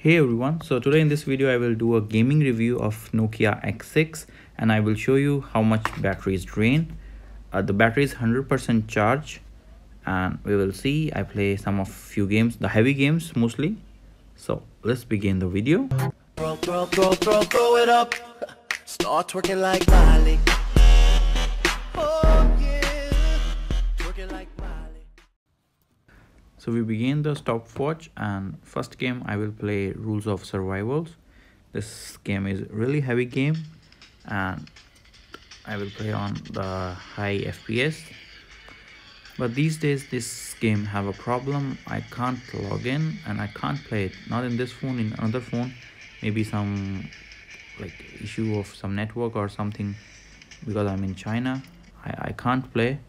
Hey everyone, so today in this video I will do a gaming review of Nokia X6 and I will show you how much battery is drained. The battery is 100% charged and we will see. I play some of few games, the heavy games mostly. So let's begin the video. Throw it up. Start twerking like Miley. Oh yeah, twerking like Miley. So we begin the stopwatch and first game I will play Rules of Survivals. This game is really heavy game and I will play on the high FPS. But these days this game have a problem. I can't log in and I can't play it. Not in this phone, in another phone. Maybe some like issue of some network or something because I'm in China. I can't play.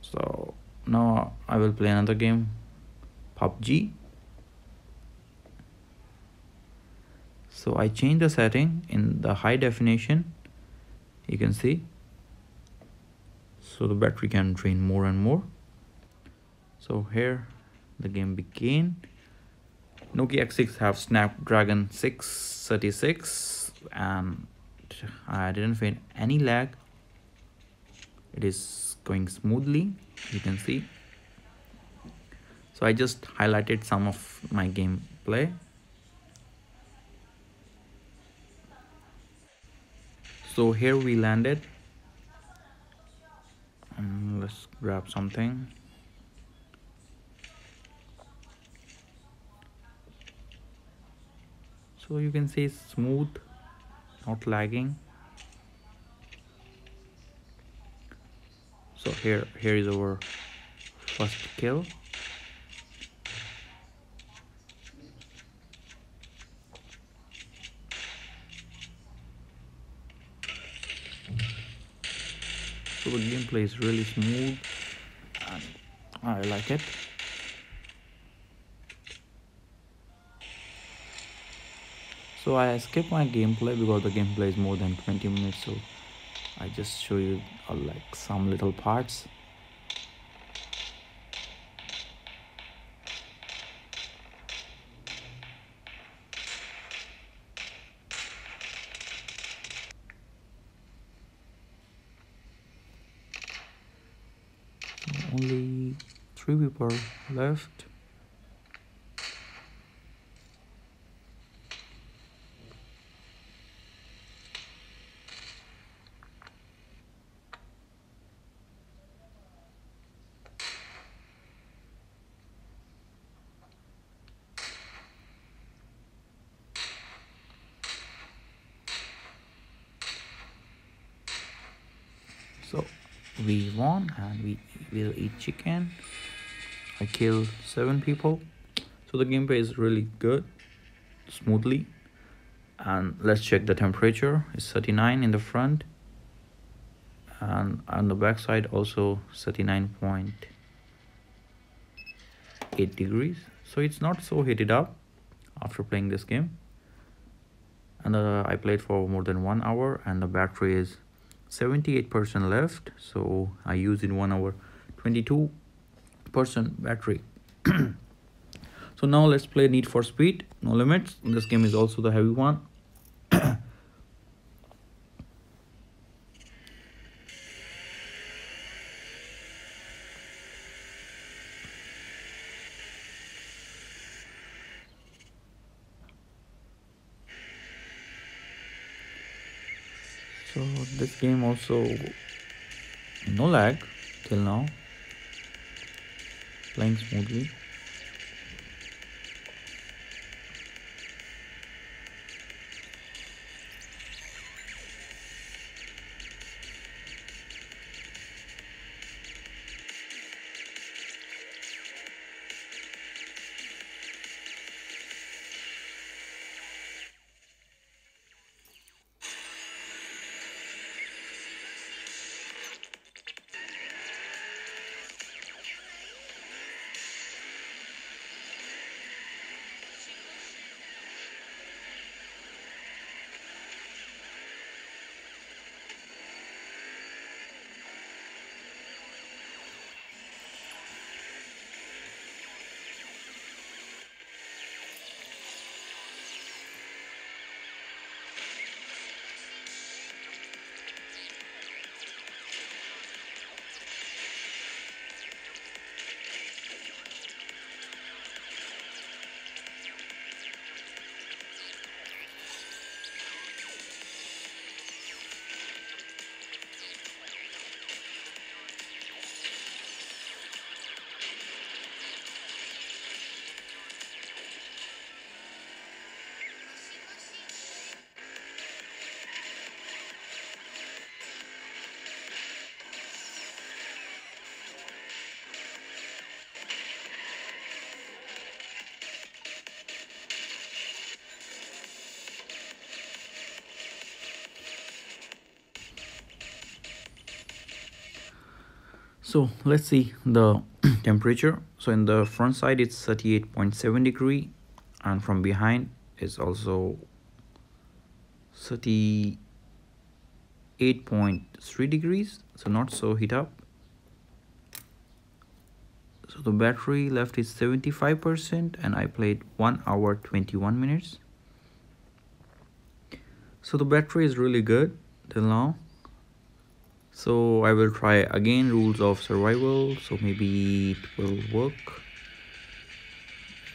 So now I will play another game, PUBG. So I change the setting in the high definition. You can see. So the battery can drain more and more. So here the game began. Nokia X6 have Snapdragon 636 and I didn't find any lag. It is going smoothly, you can see. So I just highlighted some of my gameplay. So here we landed. Let's grab something. So you can see it's smooth, not lagging. So here is our first kill. So the gameplay is really smooth and I like it. So I skip my gameplay because the gameplay is more than 20 minutes, so I just show you like some little parts. Only 3 people left. So we won and we will eat chicken. I killed 7 people. So the gameplay is really good, smoothly. And let's check the temperature. It's 39 in the front. And on the back side also 39.8 degrees. So it's not so heated up after playing this game. And I played for more than 1 hour and the battery is 78% left. So I used in 1 hour 22% battery. So now let's play Need for Speed No Limits. This game is also the heavy one. So this game also no lag till now, playing smoothly. So let's see the temperature. So in the front side it's 38.7 degree, and from behind is also 38.3 degrees, so not so heat up. So the battery left is 75%, and I played 1 hour 21 minutes. So the battery is really good till now. So I will try again rules of survival, so maybe it will work.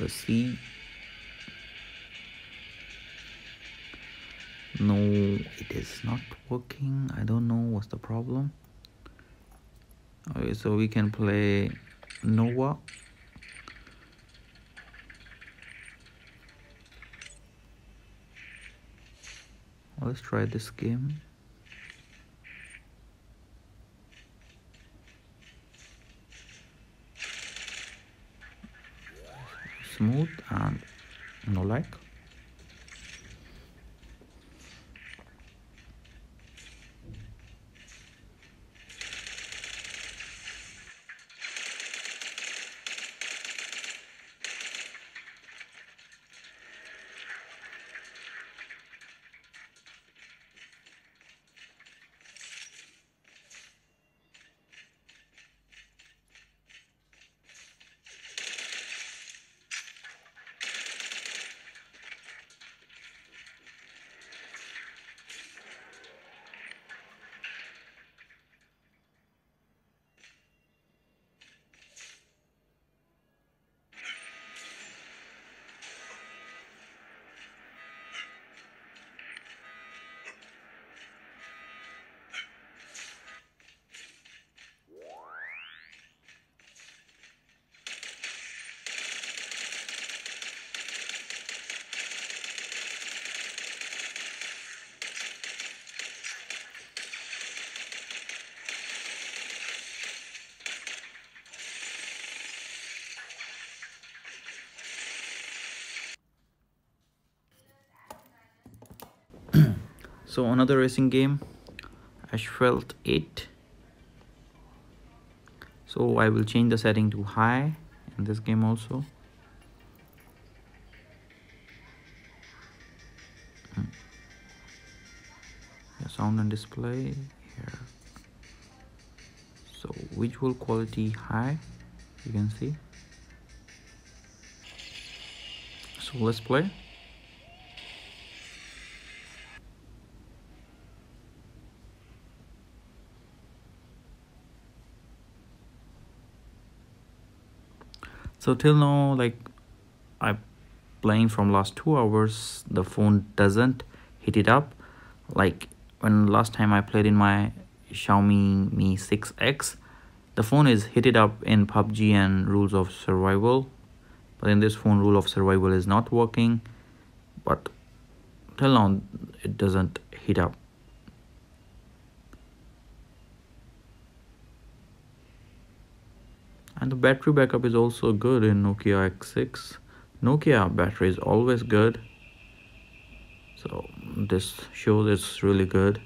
Let's see. No, it is not working. I don't know what's the problem. Okay, so we can play Nova. Let's try this game. Smooth and no lag. So another racing game, Asphalt 8. So I will change the setting to high in this game also. Yeah, sound and display here. So visual quality high, you can see. So let's play. So till now, like I'm playing from last 2 hours, the phone doesn't heat it up. Like when last time I played in my Xiaomi Mi 6X, the phone is heated up in PUBG and rules of survival, but in this phone rule of survival is not working, but till now it doesn't heat up. And the battery backup is also good in Nokia X6. Nokia battery is always good, so this shows it's really good.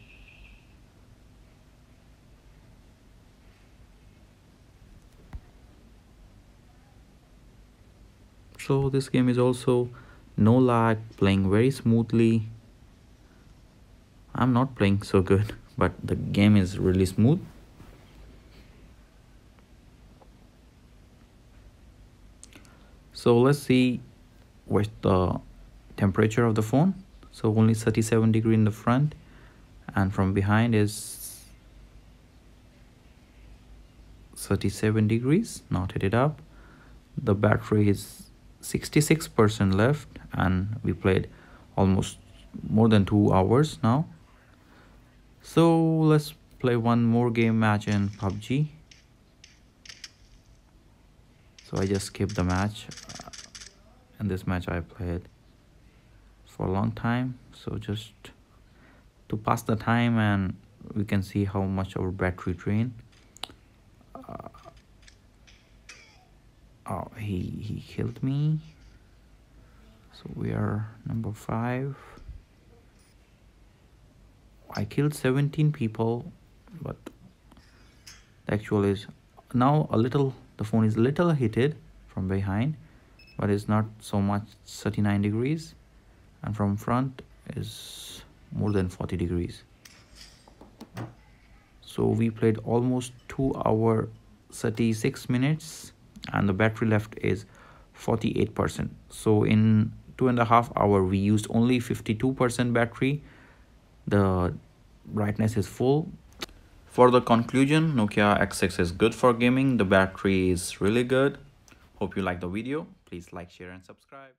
So this game is also no lag, playing very smoothly. I'm not playing so good, but the game is really smooth. So let's see what's the temperature of the phone. So only 37 degree in the front, and from behind is 37 degrees, not heated up. The battery is 66% left, and we played almost more than 2 hours now. So let's play one more game match in PUBG. So I just skipped the match. In this match I played for a long time, so just to pass the time, and we can see how much our battery drain. Oh, he killed me. So we are number 5. I killed 17 people, but the actual is now the phone is a little heated from behind, but it's not so much. 39 degrees, and from front is more than 40 degrees. So we played almost 2 hour 36 minutes, and the battery left is 48%. So in 2.5 hours we used only 52% battery. The brightness is full. For the conclusion, Nokia X6 is good for gaming. The battery is really good. Hope you like the video. Please like, share and subscribe.